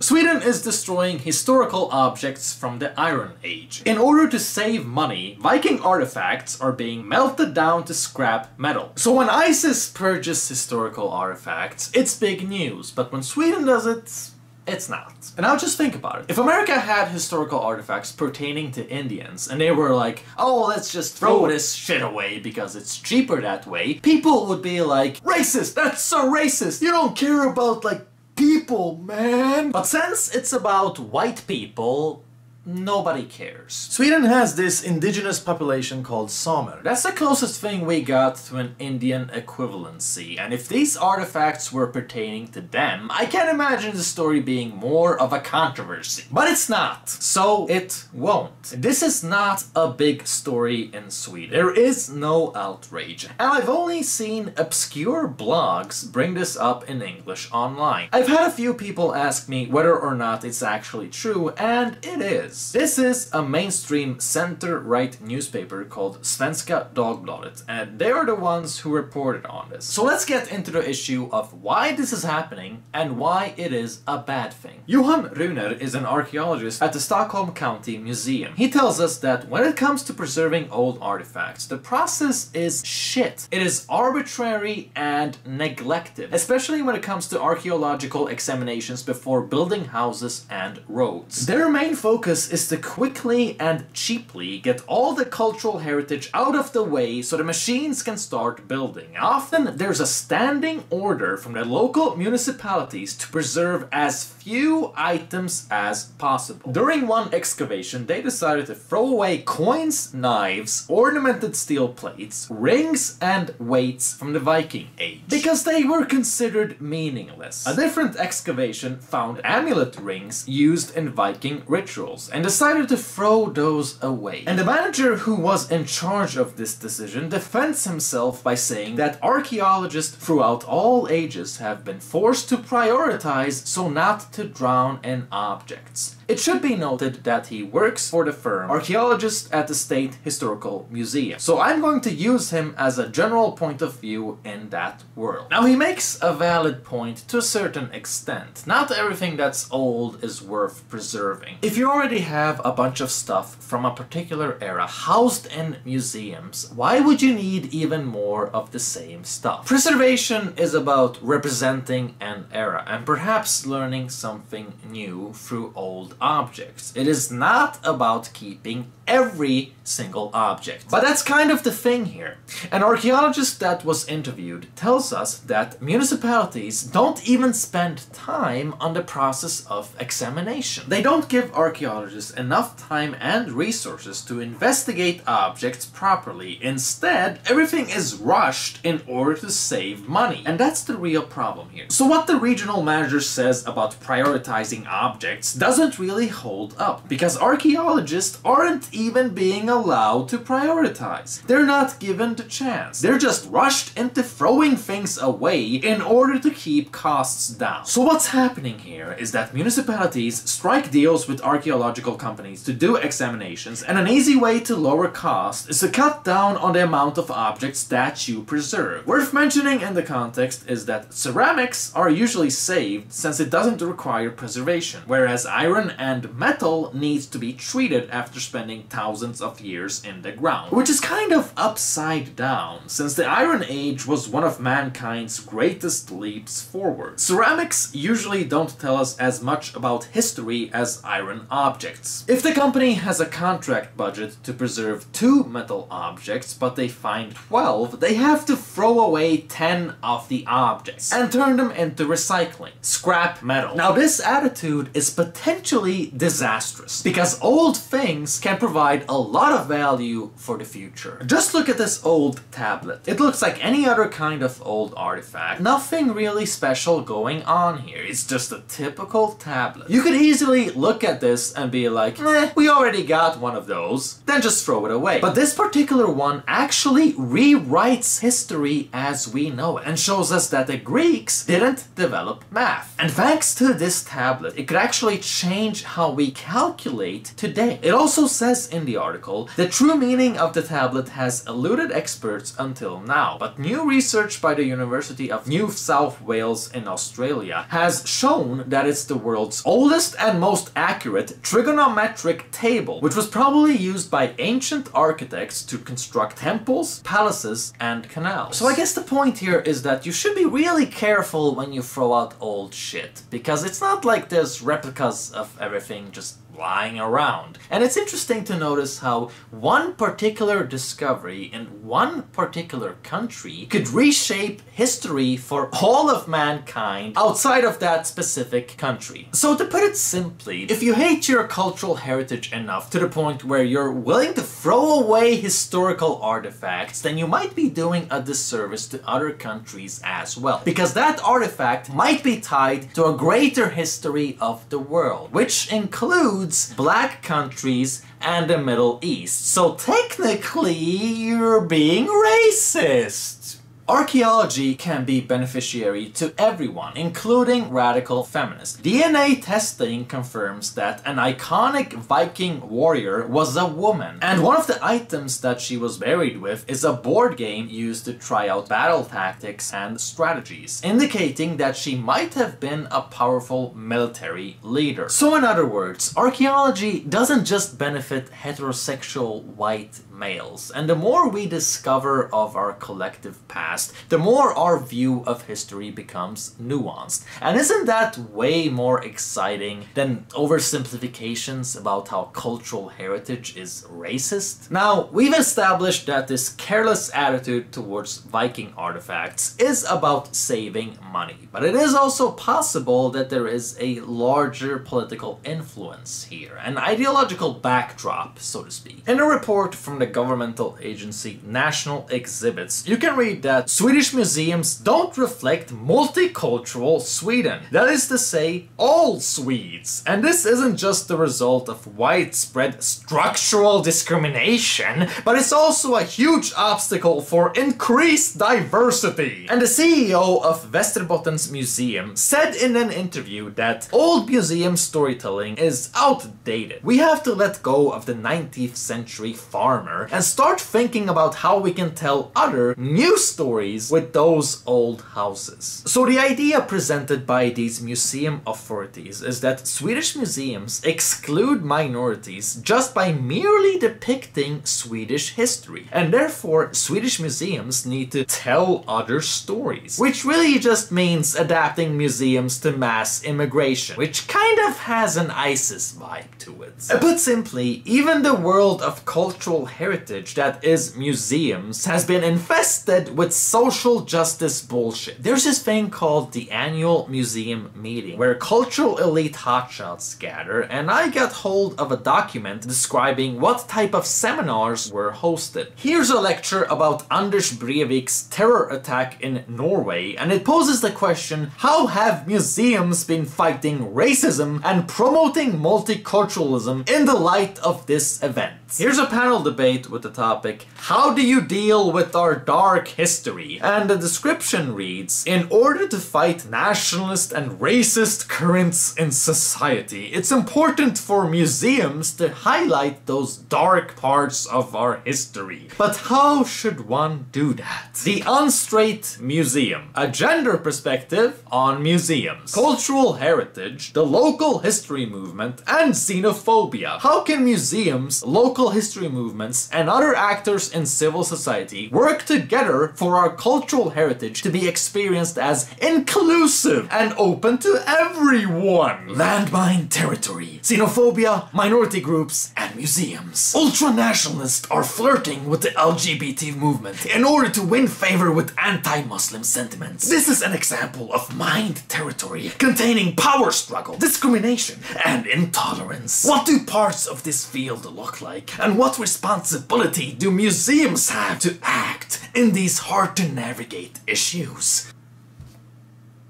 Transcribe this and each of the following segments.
Sweden is destroying historical objects from the Iron Age. In order to save money, Viking artifacts are being melted down to scrap metal. So when ISIS purges historical artifacts, it's big news, but when Sweden does it, it's not. And now just think about it. If America had historical artifacts pertaining to Indians and they were like, oh, let's just throw this shit away because it's cheaper that way, people would be like, racist, that's so racist, you don't care about like people, man. But since it's about white people, nobody cares. Sweden has this indigenous population called Samer. That's the closest thing we got to an Indian equivalency, and if these artifacts were pertaining to them, I can't imagine the story being more of a controversy. But it's not, so it won't. This is not a big story in Sweden. There is no outrage, and I've only seen obscure blogs bring this up in English online. I've had a few people ask me whether or not it's actually true, and it is. This is a mainstream center-right newspaper called Svenska Dagbladet, and they are the ones who reported on this. So let's get into the issue of why this is happening and why it is a bad thing. Johan Runer is an archaeologist at the Stockholm County Museum. He tells us that when it comes to preserving old artifacts, the process is shit. It is arbitrary and neglected, especially when it comes to archaeological examinations before building houses and roads. Their main focus is to quickly and cheaply get all the cultural heritage out of the way so the machines can start building. Often there's a standing order from the local municipalities to preserve as few items as possible. During one excavation, they decided to throw away coins, knives, ornamented steel plates, rings, and weights from the Viking Age because they were considered meaningless. A different excavation found amulet rings used in Viking rituals and decided to throw those away. And the manager who was in charge of this decision defends himself by saying that archaeologists throughout all ages have been forced to prioritize so not to drown in objects. It should be noted that he works for the firm Archaeologist at the State Historical Museum, so I'm going to use him as a general point of view in that world. Now he makes a valid point to a certain extent. Not everything that's old is worth preserving. If you already have a bunch of stuff from a particular era housed in museums, why would you need even more of the same stuff? Preservation is about representing an era and perhaps learning something new through old objects. It is not about keeping every single object. But that's kind of the thing here. An archaeologist that was interviewed tells us that municipalities don't even spend time on the process of examination. They don't give archaeologists enough time and resources to investigate objects properly. Instead, everything is rushed in order to save money. And that's the real problem here. So what the regional manager says about prioritizing objects doesn't really hold up, because archaeologists aren't even being allowed to prioritize. They're not given the chance. They're just rushed into throwing things away in order to keep costs down. So what's happening here is that municipalities strike deals with archaeological companies to do examinations, and an easy way to lower costs is to cut down on the amount of objects that you preserve. Worth mentioning in the context is that ceramics are usually saved since it doesn't require preservation, whereas iron and metal needs to be treated after spending thousands of years in the ground. Which is kind of upside down, since the Iron Age was one of mankind's greatest leaps forward. Ceramics usually don't tell us as much about history as iron objects. If the company has a contract budget to preserve 2 metal objects, but they find 12, they have to throw away 10 of the objects and turn them into recycling, scrap metal. Now this attitude is potentially disastrous, because old things can provide a lot of value for the future. Just look at this old tablet. It looks like any other kind of old artifact. Nothing really special going on here. It's just a typical tablet. You could easily look at this and be like, we already got one of those, then just throw it away. But this particular one actually rewrites history as we know it and shows us that the Greeks didn't develop math. And thanks to this tablet, it could actually change how we calculate today. It also says says in the article, the true meaning of the tablet has eluded experts until now, but new research by the University of New South Wales in Australia has shown that it's the world's oldest and most accurate trigonometric table, which was probably used by ancient architects to construct temples, palaces, and canals. So I guess the point here is that you should be really careful when you throw out old shit, because it's not like there's replicas of everything just lying around. And it's interesting to notice how one particular discovery in one particular country could reshape history for all of mankind outside of that specific country. So to put it simply, if you hate your cultural heritage enough to the point where you're willing to throw away historical artifacts, then you might be doing a disservice to other countries as well. Because that artifact might be tied to a greater history of the world, which includes black countries and the Middle East. So technically, you're being racist. Archaeology can be beneficiary to everyone, including radical feminists. DNA testing confirms that an iconic Viking warrior was a woman, and one of the items that she was buried with is a board game used to try out battle tactics and strategies, indicating that she might have been a powerful military leader. So in other words, archaeology doesn't just benefit heterosexual white males, and the more we discover of our collective past, the more our view of history becomes nuanced. And isn't that way more exciting than oversimplifications about how cultural heritage is racist? Now, we've established that this careless attitude towards Viking artifacts is about saving money, but it is also possible that there is a larger political influence here, an ideological backdrop, so to speak. In a report from the governmental agency National Exhibits, you can read that Swedish museums don't reflect multicultural Sweden. That is to say, all Swedes. And this isn't just the result of widespread structural discrimination, but it's also a huge obstacle for increased diversity. And the CEO of Västerbotten's museum said in an interview that old museum storytelling is outdated. We have to let go of the 19th century farmer and start thinking about how we can tell other new stories with those old houses. So the idea presented by these museum authorities is that Swedish museums exclude minorities just by merely depicting Swedish history, and therefore Swedish museums need to tell other stories, which really just means adapting museums to mass immigration, which kind of has an ISIS vibe to it. Put simply, even the world of cultural heritage that is museums has been infested with social justice bullshit. There's this thing called the annual museum meeting, where cultural elite hotshots gather, and I got hold of a document describing what type of seminars were hosted. Here's a lecture about Anders Breivik's terror attack in Norway, and it poses the question, how have museums been fighting racism and promoting multiculturalism in the light of this event? Here's a panel debate with the topic, how do you deal with our dark history? And the description reads, in order to fight nationalist and racist currents in society, it's important for museums to highlight those dark parts of our history. But how should one do that? The Unstraight Museum, a gender perspective on museums, cultural heritage, the local history movement, and xenophobia. How can museums, local history movements, and other actors in civil society work together for our cultural heritage to be experienced as inclusive and open to everyone? Landmine territory, xenophobia, minority groups, and museums. Ultranationalists are flirting with the LGBT movement in order to win favor with anti-Muslim sentiments. This is an example of mined territory containing power struggle, discrimination, and intolerance. What do parts of this field look like? And what responsibility do museums have to act in these hard-to-navigate issues?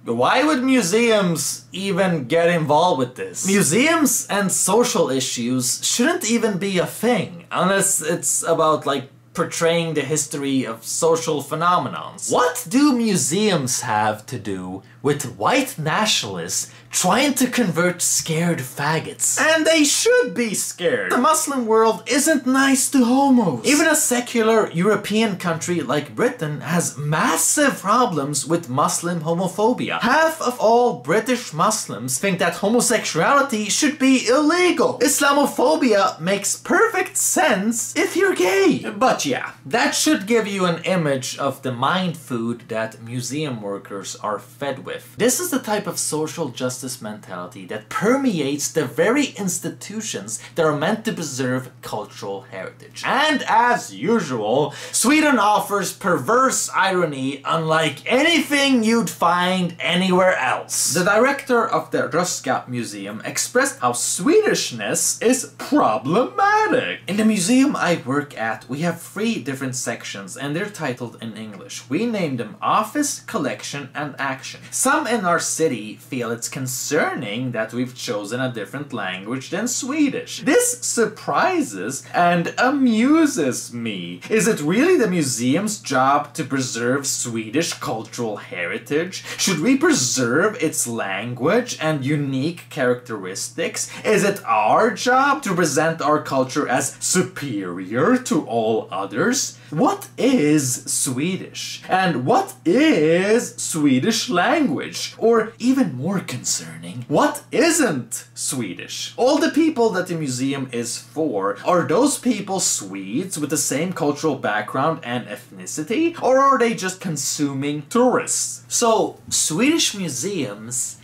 Why would museums even get involved with this? Museums and social issues shouldn't even be a thing, unless it's about, like, portraying the history of social phenomenons. What do museums have to do with white nationalists trying to convert scared faggots. And they should be scared. The Muslim world isn't nice to homos. Even a secular European country like Britain has massive problems with Muslim homophobia. Half of all British Muslims think that homosexuality should be illegal. Islamophobia makes perfect sense if you're gay. But yeah, that should give you an image of the mind food that museum workers are fed with. This is the type of social justice mentality that permeates the very institutions that are meant to preserve cultural heritage. And as usual, Sweden offers perverse irony unlike anything you'd find anywhere else. The director of the Röhsska Museum expressed how Swedishness is problematic. In the museum I work at, we have 3 different sections and they're titled in English. We name them Office, Collection and Action. Some in our city feel it's concerning that we've chosen a different language than Swedish. This surprises and amuses me. Is it really the museum's job to preserve Swedish cultural heritage? Should we preserve its language and unique characteristics? Is it our job to present our culture as superior to all others? What is Swedish? And what is Swedish language? Or even more concerning, what isn't Swedish? All the people that the museum is for, are those people Swedes with the same cultural background and ethnicity? Or are they just consuming tourists? So, Swedish museums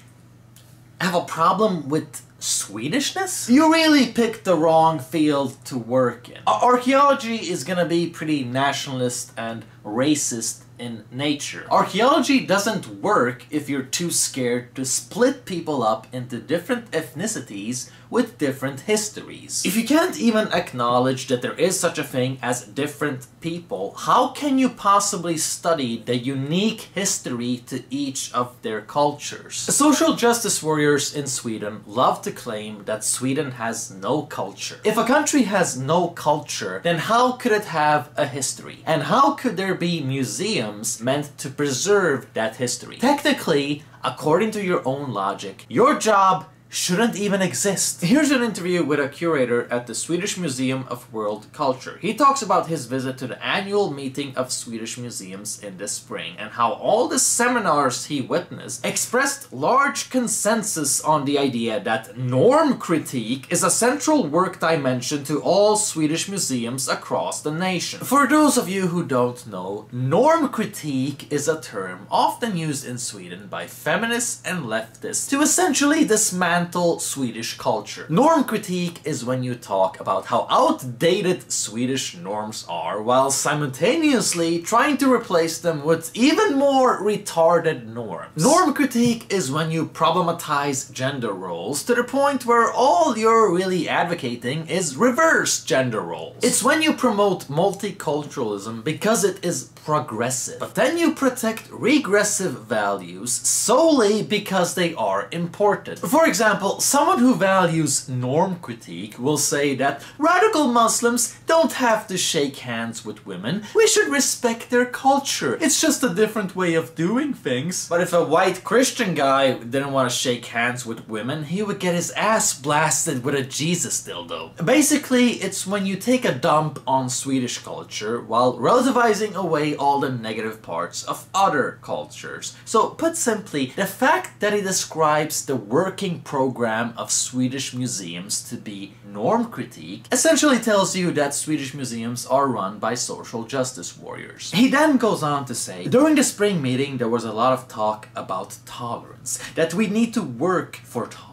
have a problem with Swedishness? You really picked the wrong field to work in. Archaeology is gonna be pretty nationalist and racist in nature. Archaeology doesn't work if you're too scared to split people up into different ethnicities with different histories. If you can't even acknowledge that there is such a thing as different people, how can you possibly study the unique history to each of their cultures? Social justice warriors in Sweden love to claim that Sweden has no culture. If a country has no culture, then how could it have a history? And how could there be museums meant to preserve that history? Technically, according to your own logic, your job shouldn't even exist. Here's an interview with a curator at the Swedish Museum of World Culture. He talks about his visit to the annual meeting of Swedish museums in the spring and how all the seminars he witnessed expressed large consensus on the idea that norm critique is a central work dimension to all Swedish museums across the nation. For those of you who don't know, norm critique is a term often used in Sweden by feminists and leftists to essentially dismantle Swedish culture. Norm critique is when you talk about how outdated Swedish norms are while simultaneously trying to replace them with even more retarded norms. Norm critique is when you problematize gender roles to the point where all you're really advocating is reverse gender roles. It's when you promote multiculturalism because it is progressive, but then you protect regressive values solely because they are important. For example, someone who values norm critique will say that radical Muslims don't have to shake hands with women. We should respect their culture. It's just a different way of doing things. But if a white Christian guy didn't want to shake hands with women, he would get his ass blasted with a Jesus dildo. Basically, it's when you take a dump on Swedish culture while relativizing away all the negative parts of other cultures. So, put simply, the fact that he describes the working program of Swedish museums to be norm critique essentially tells you that Swedish museums are run by social justice warriors. He then goes on to say, during the spring meeting there was a lot of talk about tolerance, that we need to work for tolerance.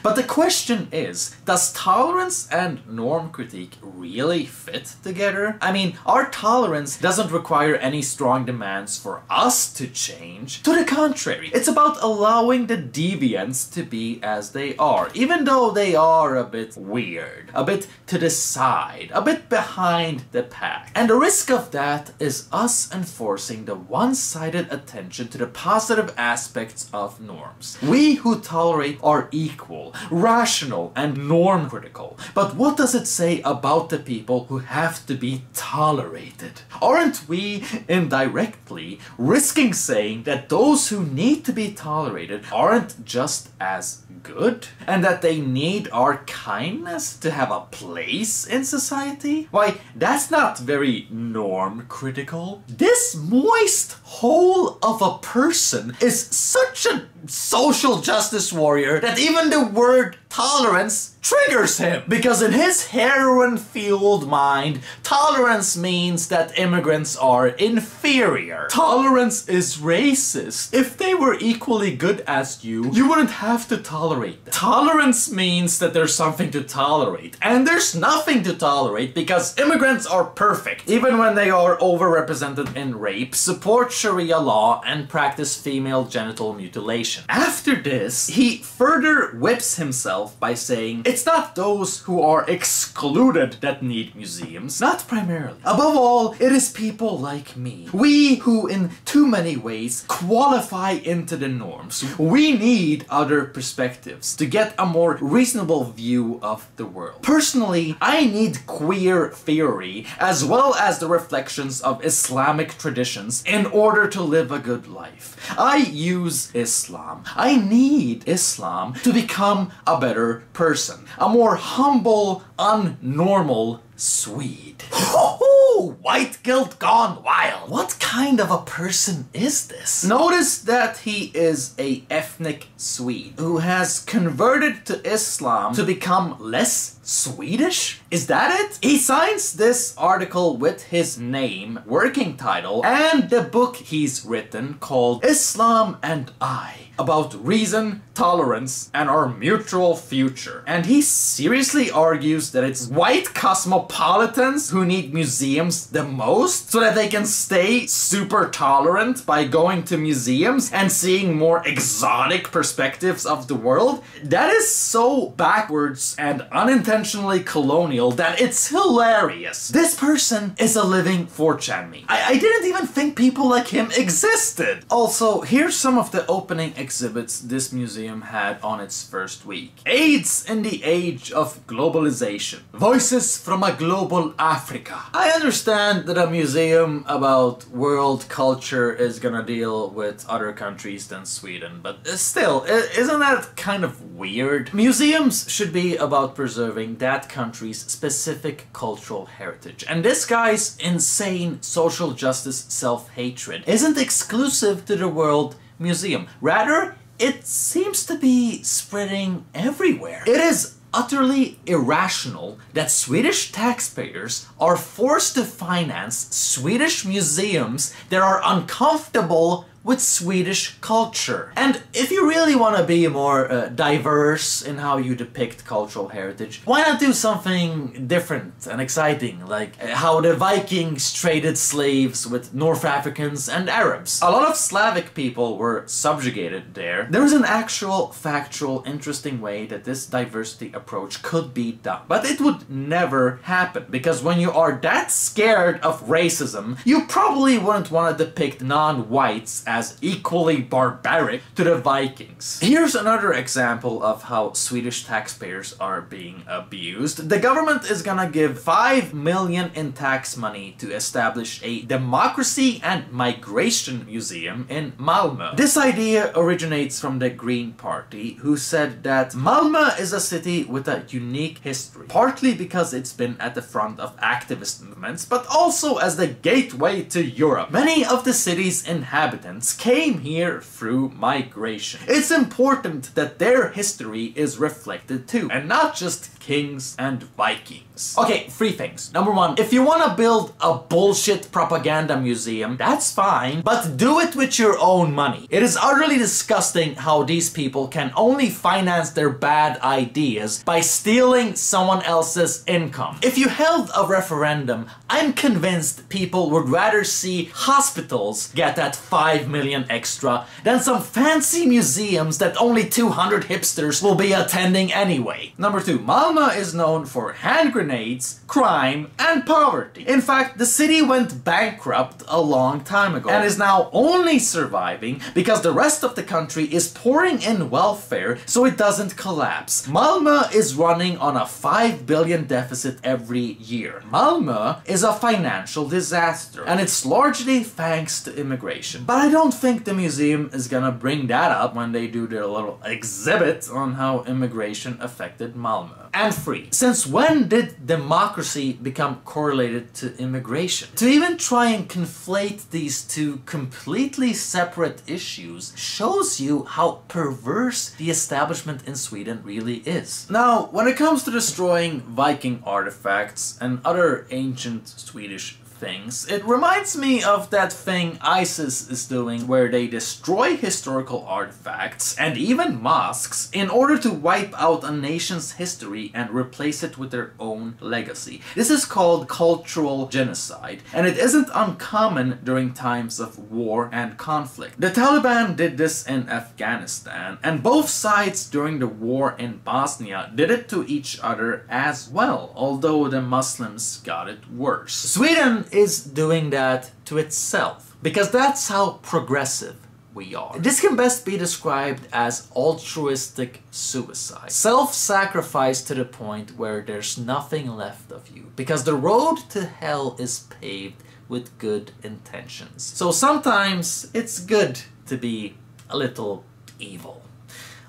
But the question is, does tolerance and norm critique really fit together? I mean, our tolerance doesn't require any strong demands for us to change. To the contrary, it's about allowing the deviants to be as they are, even though they are a bit weird, a bit to the side, a bit behind the pack. And the risk of that is us enforcing the one-sided attention to the positive aspects of norms. We who tolerate are equal equal, rational, and norm critical. But what does it say about the people who have to be tolerated? Aren't we indirectly risking saying that those who need to be tolerated aren't just as good, and that they need our kindness to have a place in society? Why, that's not very norm critical. This moist hole of a person is such a social justice warrior that even the word tolerance triggers him. Because in his heroin-fueled mind, tolerance means that immigrants are inferior. Tolerance is racist. If they were equally good as you wouldn't have to tolerate them. Tolerance means that there's something to tolerate. And there's nothing to tolerate because immigrants are perfect. Even when they are overrepresented in rape, support Sharia law, and practice female genital mutilation. After this, he further whips himself by saying, it's not those who are excluded that need museums, not primarily. Above all, it is people like me. We who in too many ways qualify into the norms. We need other perspectives to get a more reasonable view of the world. Personally, I need queer theory as well as the reflections of Islamic traditions in order to live a good life. I use Islam. I need Islam to become a better person. A more humble, unnormal Swede. Oh, white guilt gone wild. What kind of a person is this? Notice that he is a ethnic Swede who has converted to Islam to become less Swedish? Is that it? He signs this article with his name, working title, and the book he's written called Islam and I, about reason, tolerance, and our mutual future. And he seriously argues that it's white cosmopolitans who need museums the most so that they can stay super tolerant by going to museums and seeing more exotic perspectives of the world. That is so backwards and unintentionally colonial that it's hilarious. This person is a living 4chan meme. I didn't even think people like him existed. Also, here's some of the opening exhibits this museum had on its first week. AIDS in the age of globalization. Voices from a global Africa. I understand that a museum about world culture is gonna deal with other countries than Sweden, but still, isn't that kind of weird? Museums should be about preserving that country's specific cultural heritage. And this guy's insane social justice self-hatred isn't exclusive to the World Museum. Rather, it seems to be spreading everywhere. It is utterly irrational that Swedish taxpayers are forced to finance Swedish museums that are uncomfortable with Swedish culture. And if you really want to be more diverse in how you depict cultural heritage, why not do something different and exciting, like how the Vikings traded slaves with North Africans and Arabs? A lot of Slavic people were subjugated there. There is an actual, factual, interesting way that this diversity approach could be done. But it would never happen, because when you are that scared of racism, you probably wouldn't want to depict non-whites as equally barbaric to the Vikings. Here's another example of how Swedish taxpayers are being abused. The government is gonna give 5 million in tax money to establish a democracy and migration museum in Malmö. This idea originates from the Green Party, who said that Malmö is a city with a unique history, partly because it's been at the front of activist movements, but also as the gateway to Europe. Many of the city's inhabitants came here through migration. It's important that their history is reflected too, and not just kings and Vikings. Okay, 3 things. Number 1, if you want to build a bullshit propaganda museum, that's fine, but do it with your own money. It is utterly disgusting how these people can only finance their bad ideas by stealing someone else's income. If you held a referendum, I'm convinced people would rather see hospitals get that 5 5 million extra than some fancy museums that only 200 hipsters will be attending anyway. Number 2. Malmö is known for hand grenades, crime, and poverty. In fact, the city went bankrupt a long time ago and is now only surviving because the rest of the country is pouring in welfare so it doesn't collapse. Malmö is running on a 5 billion deficit every year. Malmö is a financial disaster, and it's largely thanks to immigration. But I don't think the museum is gonna bring that up when they do their little exhibit on how immigration affected Malmö. And free. Since when did democracy become correlated to immigration? To even try and conflate these two completely separate issues shows you how perverse the establishment in Sweden really is. Now, when it comes to destroying Viking artifacts and other ancient Swedish things, it reminds me of that thing ISIS is doing where they destroy historical artifacts and even mosques in order to wipe out a nation's history and replace it with their own legacy. This is called cultural genocide, and it isn't uncommon during times of war and conflict. The Taliban did this in Afghanistan, and both sides during the war in Bosnia did it to each other as well, although the Muslims got it worse. Sweden is doing that to itself, because that's how progressive we are. This can best be described as altruistic suicide. Self-sacrifice to the point where there's nothing left of you, because the road to hell is paved with good intentions. So sometimes it's good to be a little evil,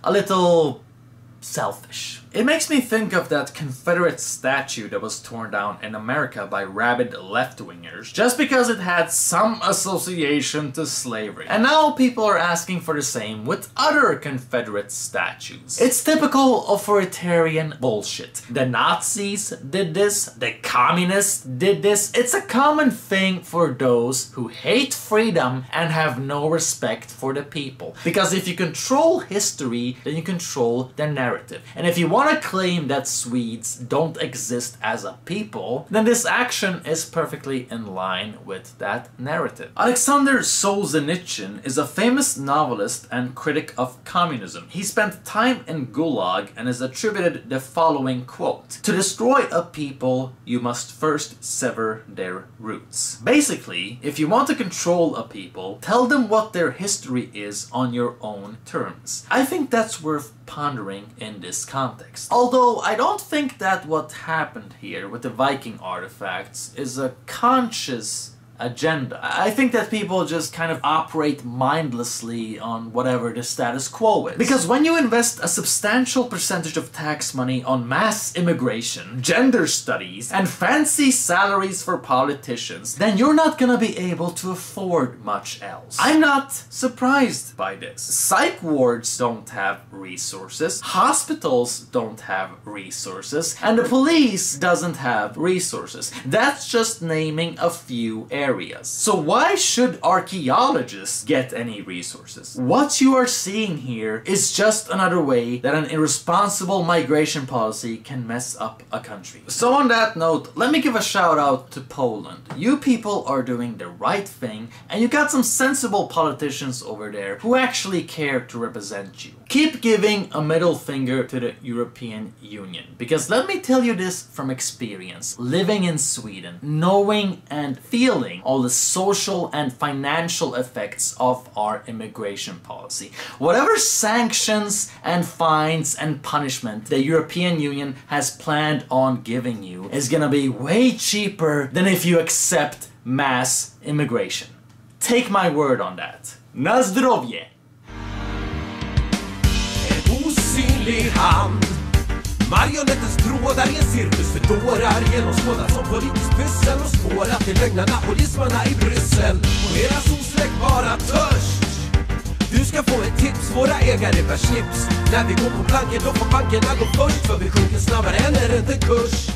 a little selfish. It makes me think of that Confederate statue that was torn down in America by rabid left-wingers just because it had some association to slavery. And now people are asking for the same with other Confederate statues. It's typical authoritarian bullshit. The Nazis did this, the communists did this. It's a common thing for those who hate freedom and have no respect for the people. Because if you control history, then you control the narrative. And if you want to claim that Swedes don't exist as a people, then this action is perfectly in line with that narrative. Alexander Solzhenitsyn is a famous novelist and critic of communism. He spent time in Gulag and is attributed the following quote: "To destroy a people, you must first sever their roots." Basically, if you want to control a people, tell them what their history is on your own terms. I think that's worth pondering in this context. Although I don't think that what happened here with the Viking artifacts is a conscious agenda. I think that people just kind of operate mindlessly on whatever the status quo is. Because when you invest a substantial percentage of tax money on mass immigration, gender studies, and fancy salaries for politicians, then you're not gonna be able to afford much else. I'm not surprised by this. Psych wards don't have resources, hospitals don't have resources, and the police doesn't have resources. That's just naming a few areas. So why should archaeologists get any resources? What you are seeing here is just another way that an irresponsible migration policy can mess up a country. So on that note, let me give a shout out to Poland. You people are doing the right thing, and you got some sensible politicians over there who actually care to represent you. Keep giving a middle finger to the European Union, because let me tell you this from experience, living in Sweden, knowing and feeling all the social and financial effects of our immigration policy. Whatever sanctions and fines and punishment the European Union has planned on giving you is gonna be way cheaper than if you accept mass immigration. Take my word on that. Na zdrowie! Osynlig hand, marionettens trådar i en cirkus för dårar, genomskådat som politisk pyssel och spårat till lögnarna polismarna i Bryssel och deras osläckbara törst. Du ska få ett tips, våra ägare bär slips. När vi går på planken då får bankerna gå först, för vi sjunker snabbare än en räntekurs.